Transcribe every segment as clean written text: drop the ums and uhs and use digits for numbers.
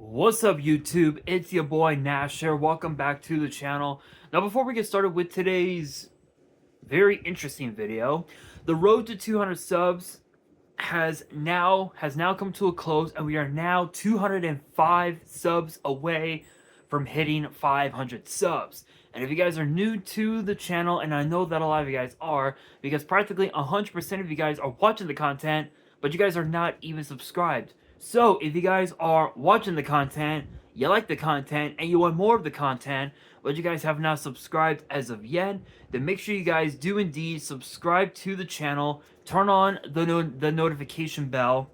What's up, YouTube? It's your boy Nash here. Welcome back to the channel. Now, before we get started with today's very interesting video, the road to 200 subs has now come to a close, and we are now 205 subs away from hitting 500 subs. And if you guys are new to the channel, and I know that a lot of you guys are, because practically 100% of you guys are watching the content, but you guys are not even subscribed. So if you guys are watching the content, you like the content, and you want more of the content, but you guys have not subscribed as of yet, then make sure you guys do indeed subscribe to the channel, turn on the notification bell,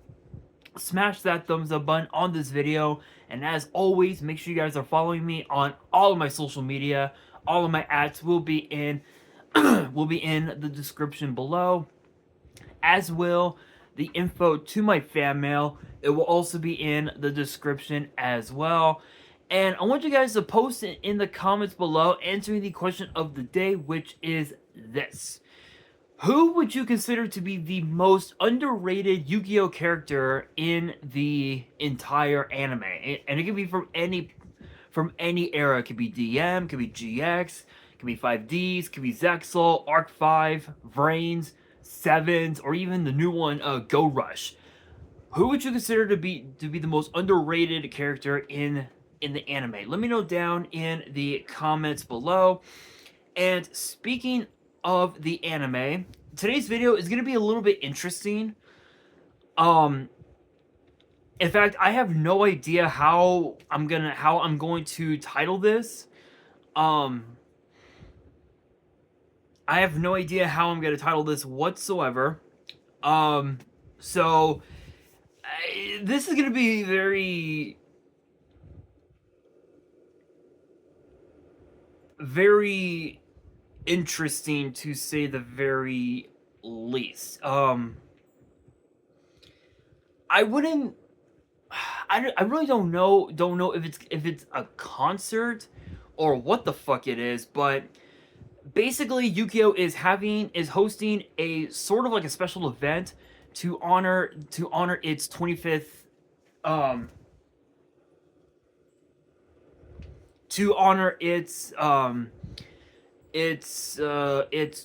smash that thumbs up button on this video, and as always, make sure you guys are following me on all of my social media. All of my ads will be in the description below, as will the info to my fan mail. It will also be in the description as well. And I want you guys to post it in the comments below, answering the question of the day, which is this: who would you consider to be the most underrated Yu-Gi-Oh character in the entire anime? And it could be from any era. It could be DM, could be GX, could be 5Ds, could be Zexal, Arc 5, Vrains, Sevens, or even the new one, Go Rush. Who would you consider to be the most underrated character in the anime? Let me know down in the comments below. And speaking of the anime, today's video is going to be a little bit interesting. In fact, I have no idea how I'm going to title this. I have no idea how I'm going to title this whatsoever. So this is going to be very interesting, to say the very least. I wouldn't. I really don't know if it's a concert or what the fuck it is, but basically Yu-Gi-Oh is hosting a sort of like a special event to honor its 25th to honor its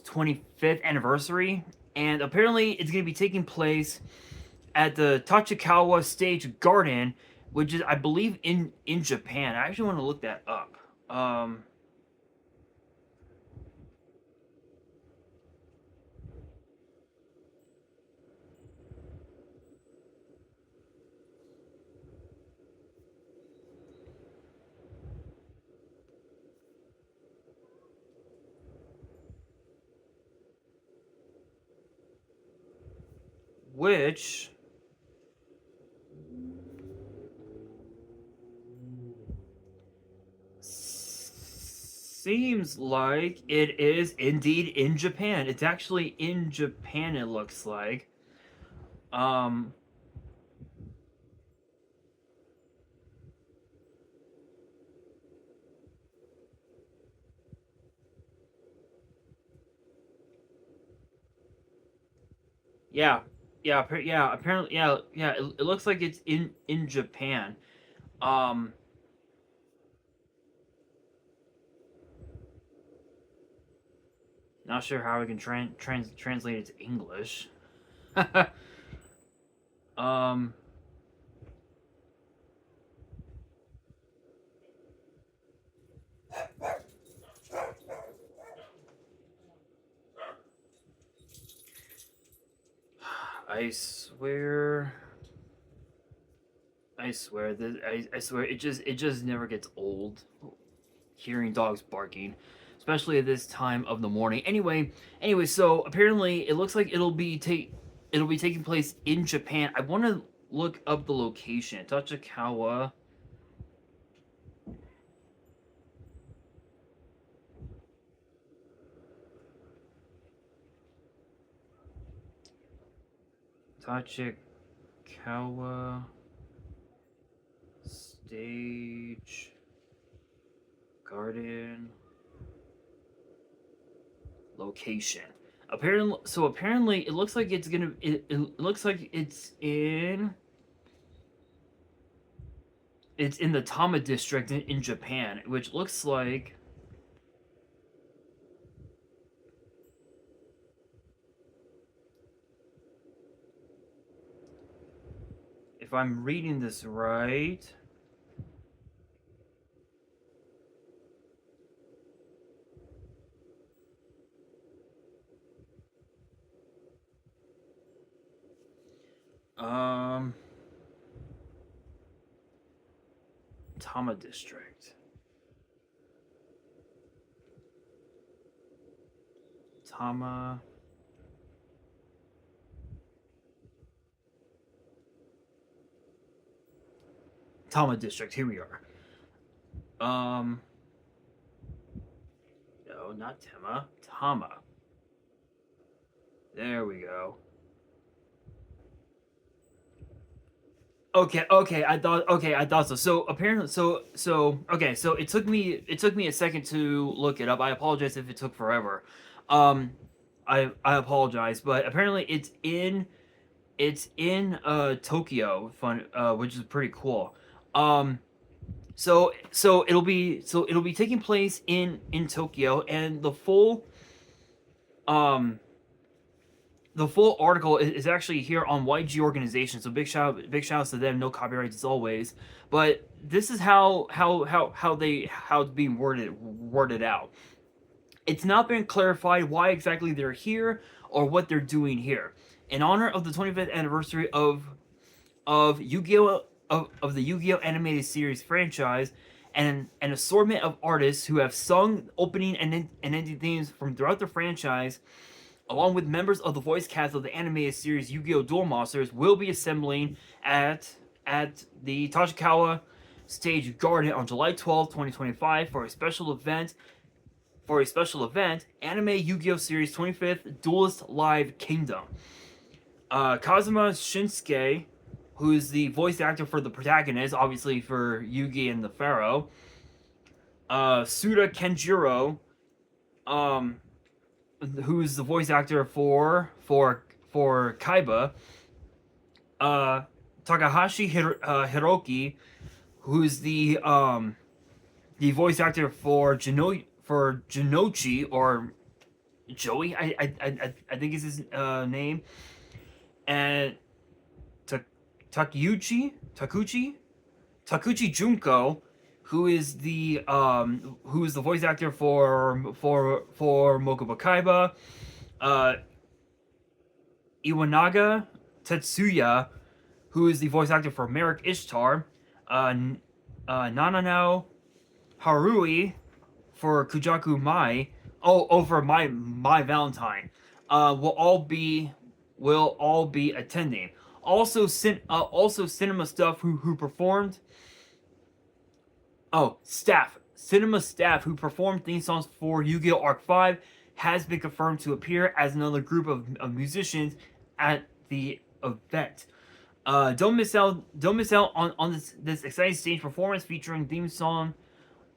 25th anniversary, and apparently it's going to be taking place at the Tachikawa Stage Garden, which is, I believe, in Japan. I actually want to look that up. Which seems like it is indeed in Japan. It's actually in Japan, it looks like. Yeah, yeah. Apparently, yeah. It looks like it's in Japan. Um, Not sure how we can translate it to English. um, I swear. I swear it just never gets old hearing dogs barking, especially at this time of the morning. Anyway, so apparently it looks like it'll be taking place in Japan. I want to look up the location. Tachikawa. Tachikawa Stage Garden location. Apparently it looks like it's gonna. It looks like it's in It's in the Tama district in Japan, which looks like. If I'm reading this right. Tama district. Tama. Tama district. Here we are. No, not Tema. Tama. There we go. Okay, I thought so. So apparently, okay, so it took me a second to look it up. I apologize if it took forever. Um, I apologize, but apparently it's in Tokyo, which is pretty cool. Um, so it'll be taking place in Tokyo, and um the full article is actually here on YG Organization. So big shout outs to them. No copyrights as always. But this is how it's being worded out. It's not been clarified why exactly they're here or what they're doing here. In honor of the 25th anniversary of Yu-Gi-Oh of the Yu-Gi-Oh animated series franchise, and an assortment of artists who have sung opening and ending themes from throughout the franchise, along with members of the voice cast of the animated series Yu-Gi-Oh! Duel Monsters, will be assembling at the Tachikawa Stage Garden on July 12th, 2025 for a special event. Anime Yu-Gi-Oh! Series 25th Duelist Live Kingdom. Kazuma Shinsuke, who is the voice actor for the protagonist, obviously for Yugi and the Pharaoh. Suda Kenjiro, who's the voice actor for Kaiba. Takahashi Hiroki, who's the voice actor for Jinochi, or Joey, I think is his name, and Takuchi Junko, who is the voice actor for Mokuba Kaiba. Iwanaga Tetsuya, who is the voice actor for Merrick Ishtar. Nanano Harui for Kujaku Mai. For my Valentine. Will all be attending. Also, cinema stuff who performed. Cinema staff who performed theme songs for Yu-Gi-Oh! Arc 5 has been confirmed to appear as another group of musicians at the event. Don't miss out on this exciting stage performance featuring theme song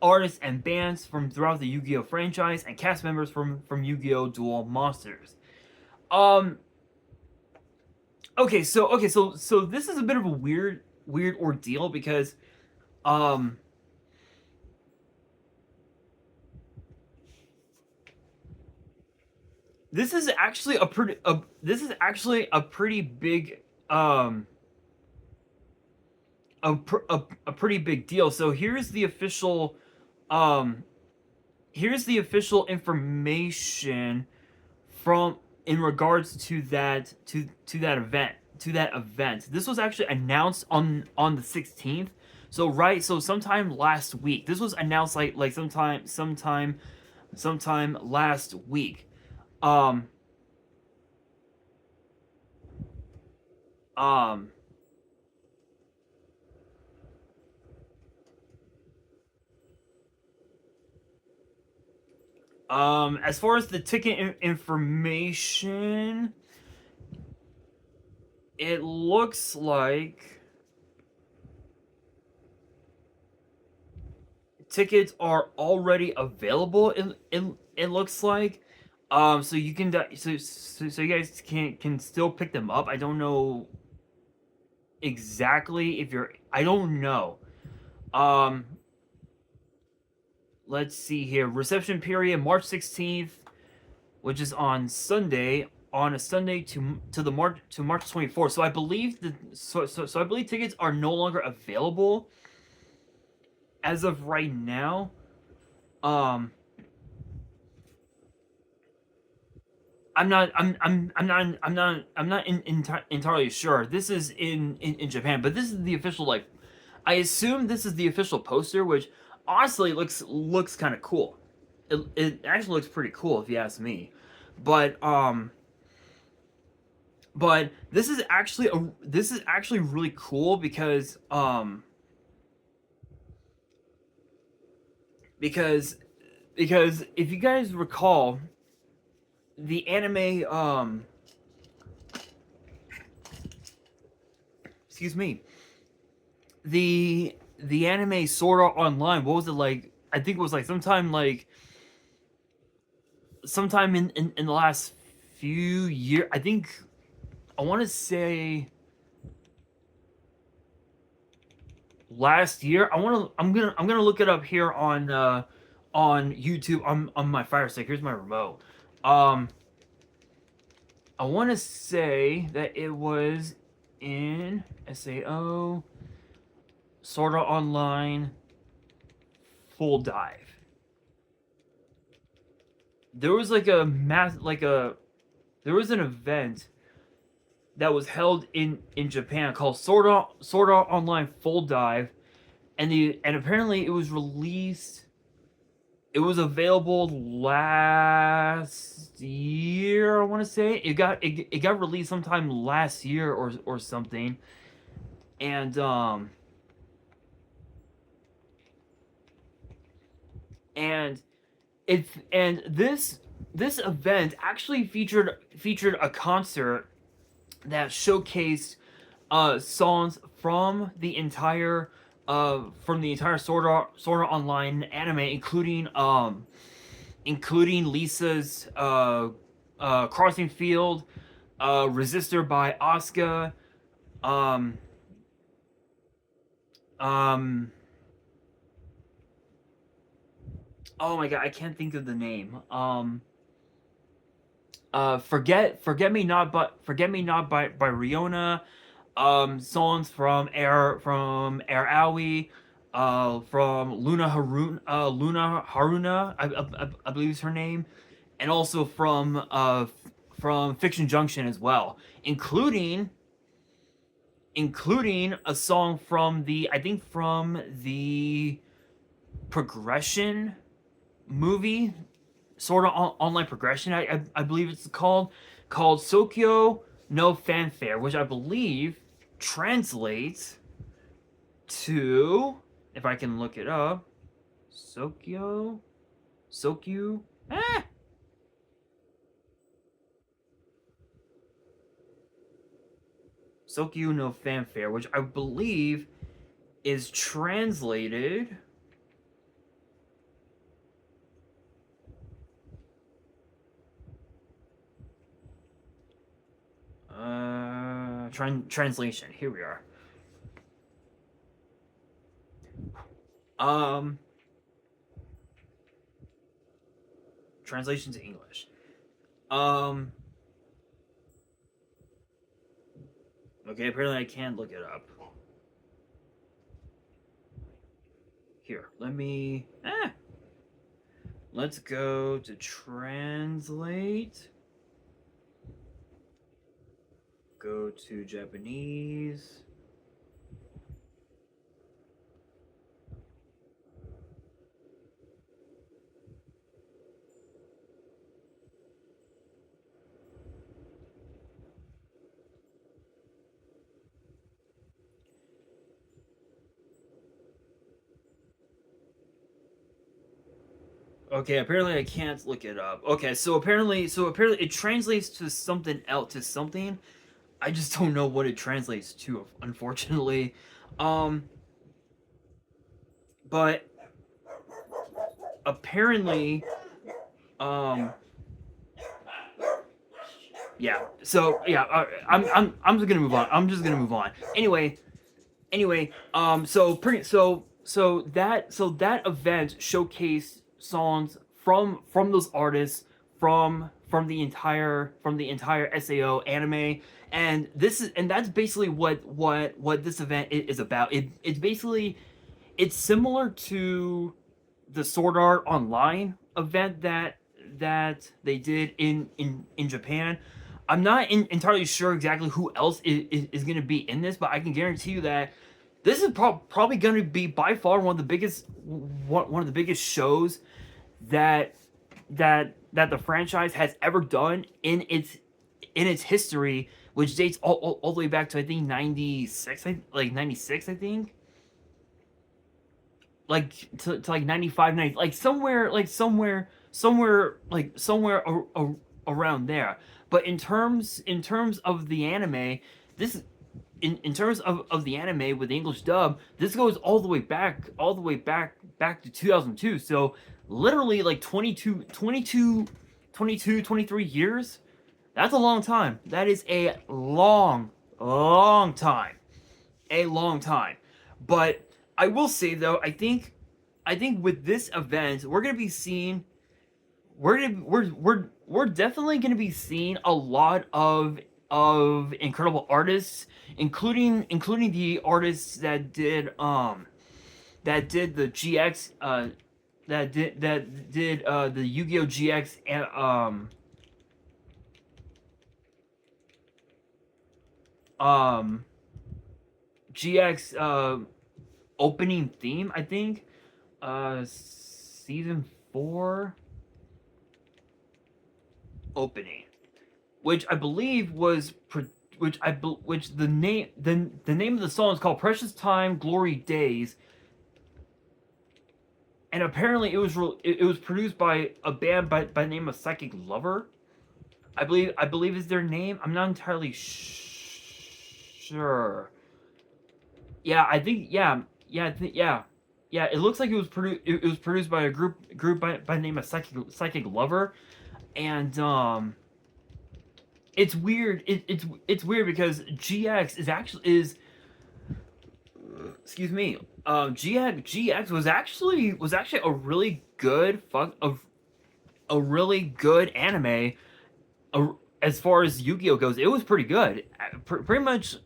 artists and bands from throughout the Yu-Gi-Oh! Franchise and cast members from Yu-Gi-Oh! Duel Monsters. Okay, so this is a bit of a weird ordeal because this is actually a pretty big a pretty big deal. So here's the official information from in regards to that event. This was actually announced on the 16th. So sometime last week. This was announced like sometime last week. As far as the ticket information, it looks like tickets are already available. It looks like, so you can so you guys can still pick them up. I don't know exactly if you're. I don't know. Um, let's see here. Reception period March 16th, which is on Sunday. On a Sunday to March 24th. So I believe so I believe tickets are no longer available as of right now. Um, I'm not entirely sure. This is in Japan, but this is the official, like, I assume this is the official poster, which honestly looks kind of cool. It actually looks pretty cool if you ask me. But this is actually really cool because if you guys recall, the anime excuse me, the anime Sword Art Online, what was it, like, I think it was like sometime in the last few years. I think I want to say last year. I'm gonna look it up here on YouTube on my Fire Stick. Here's my remote. I want to say that it was in SAO Sword Art Online Full Dive. There was like there was an event that was held in Japan called Sword Art Online Full Dive, and apparently it was released. It was available last year. I want to say it got released sometime last year or something, and this event actually featured a concert that showcased songs from the entire Sword Art Online anime, including Lisa's Crossing Field, Resistor by Asuka, oh my god, I can't think of the name. Forget Me Not by Riona. Songs from Air Aoi, from Luna Haruna, I believe is her name, and also from Fiction Junction as well, including a song from the Progression movie, sort of online Progression, I believe it's called Sokyo no Fanfare, which I believe translates to, if I can look it up, Sokyo no Fanfare, which I believe is translated translation. Here we are. Translation to English. Okay, apparently I can't look it up. Here, let's go to translate. Go to Japanese. Okay, apparently I can't look it up. Okay, so apparently it translates to something else, to something. I just don't know what it translates to, unfortunately. But apparently, yeah. So yeah, I'm just gonna move on. Anyway, so that event showcased songs from those artists, from the entire SAO anime. And that's basically what this event is about. It's basically, it's similar to the Sword Art Online event that they did in Japan. I'm not entirely sure exactly who else is going to be in this, but I can guarantee you that this is probably going to be by far one of the biggest shows that that the franchise has ever done in its history, which dates all the way back to, I think, 96, like 96, I think, like to like 95, 90, like somewhere around there. But in terms of the anime, this in terms of the anime with the English dub, this goes all the way back to 2002. So literally like 23 years. That's a long time. That is a long time. A long time. But I will say though, I think with this event, we're gonna be seeing we're definitely gonna be seeing a lot of incredible artists, including the artists that did the GX that did the Yu-Gi-Oh GX and um GX opening theme, I think, season 4 opening, which I believe was which the name of the song is called Precious Time Glory Days, and apparently it was produced by a band by the name of Psychic Lover. I believe is their name. I'm not entirely sure. Yeah, I think, yeah. It looks like it was produced by a group by the name of Psychic Lover, and it's weird. It's weird because GX is excuse me. GX was actually a really good a really good anime. As far as Yu-Gi-Oh goes, it was pretty good. Pretty much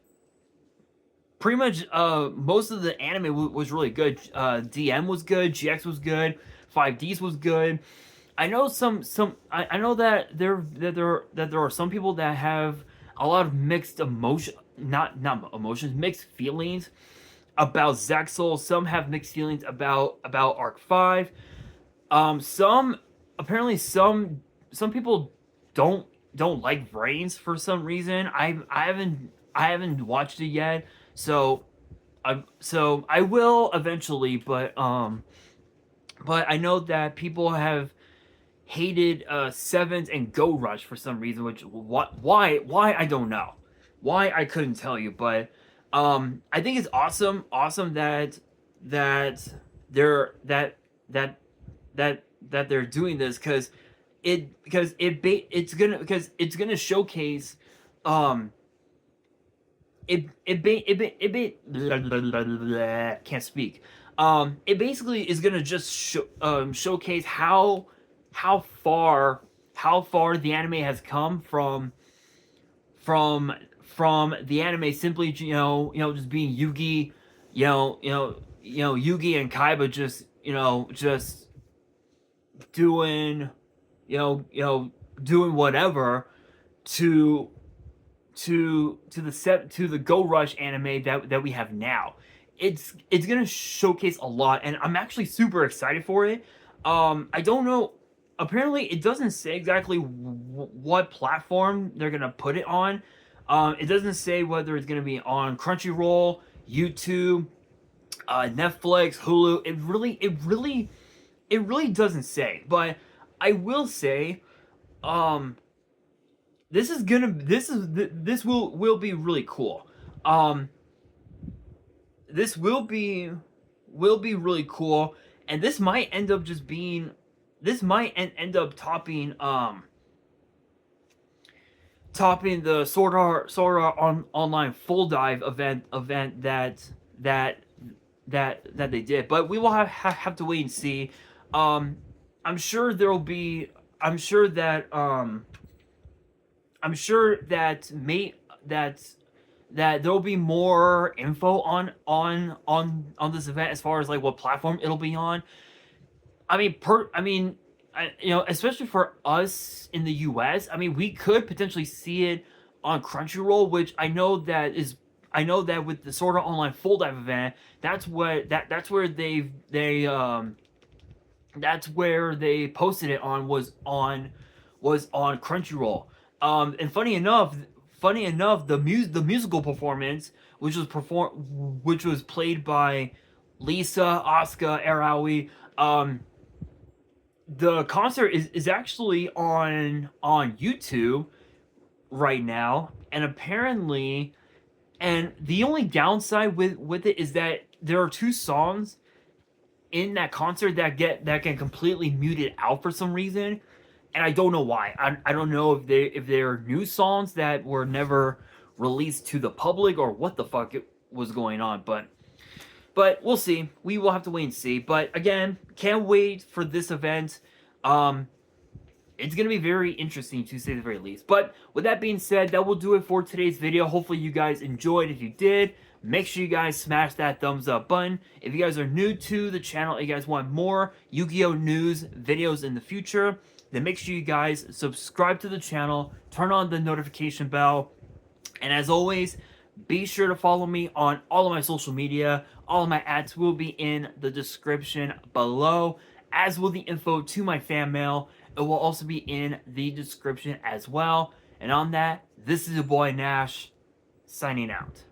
most of the anime was really good. DM was good, GX was good, 5Ds was good. I know I know that there are some people that have a lot of mixed emotion, not emotions, mixed feelings about Zexal. Some have mixed feelings about Arc 5. Some apparently some people don't like Brains for some reason. I haven't watched it yet, so I will eventually. But I know that people have hated Sevens and Go Rush for some reason, which why I don't know, why I couldn't tell you. But I think it's awesome that they're that they're doing this, because it's gonna showcase um can't speak. It basically is gonna just showcase how far the anime has come from the anime simply, just being Yugi, Yugi and Kaiba just doing doing whatever, to the Go Rush anime that we have now. It's gonna showcase a lot, and I'm actually super excited for it. I don't know. Apparently, it doesn't say exactly what platform they're gonna put it on. It doesn't say whether it's gonna be on Crunchyroll, YouTube, Netflix, Hulu. It really doesn't say. But I will say, um, this will be really cool. Um, this will be really cool, and this might end up just being this might end up topping the Sword Art Online Full Dive event that that they did. But we will have to wait and see. I'm sure there'll be. I'm sure that. I'm sure that that there'll be more info on this event as far as like what platform it'll be on. You know, especially for us in the U.S. I mean, we could potentially see it on Crunchyroll, which I know that with the Sword Art Online Full Dive event, that's where they posted it on was on Crunchyroll. And funny enough, the musical performance, which was played by Lisa, Asuka, Arawi, the concert is actually on YouTube right now, and apparently, and the only downside with it is that there are two songs in that concert that get completely muted out for some reason, and I don't know why. I don't know if they're new songs that were never released to the public or what the fuck it was going on, but we'll see. We will have to wait and see. But again, can't wait for this event. It's going to be very interesting to say the very least. But with that being said, that will do it for today's video. Hopefully you guys enjoyed. If you did, make sure you guys smash that thumbs up button. If you guys are new to the channel and you guys want more Yu-Gi-Oh news videos in the future, then make sure you guys subscribe to the channel, turn on the notification bell, and as always, be sure to follow me on all of my social media. All of my ads will be in the description below, as will the info to my fan mail. It will also be in the description as well. And on that, this is your boy Nash, signing out.